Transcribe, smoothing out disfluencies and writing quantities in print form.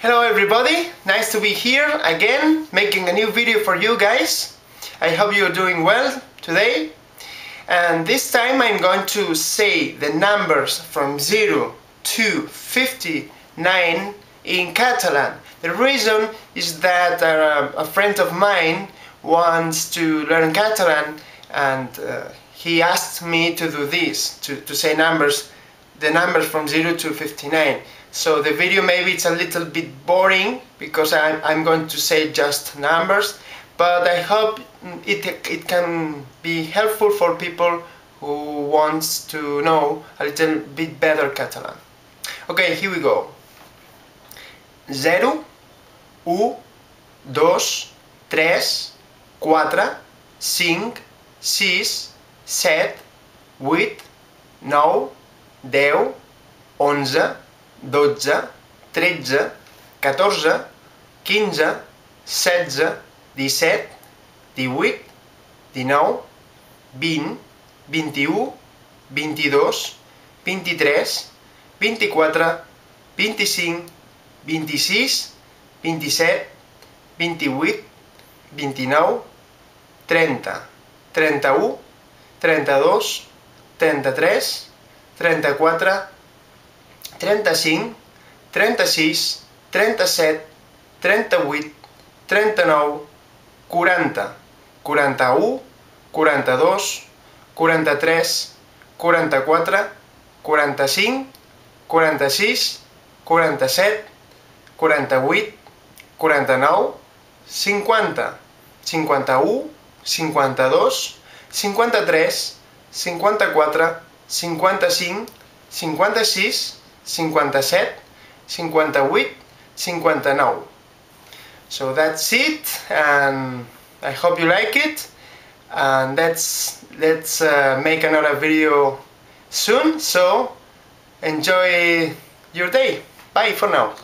Hello everybody, nice to be here again, making a new video for you guys. I hope you're doing well today. And this time I'm going to say the numbers from 0 to 59 in Catalan. The reason is that a friend of mine wants to learn Catalan and he asked me to do this, to say the numbers from 0 to 59. So the video maybe it's a little bit boring because I'm going to say just numbers, but I hope it can be helpful for people who wants to know a little bit better Catalan. Okay, here we go. 0, 1, 2, 3, 4, 5, 6, 7, 8, 9, 10, 11, 12, 13, 14, 15, 16, 17, 18, 19, 20, 21, 22, 23, 24, 25, 26, 27, 28, 29, 30, 31, 32, 33, 34, 35, 36, 37, 38, 39, 40, 41, 42, 43, 44, 45, 46, 47, 48, 49, 50, 51, 52, 53, 54, 55, 56, 57, 58, 59. So that's it, and I hope you like it, and let's make another video soon, so enjoy your day. Bye for now.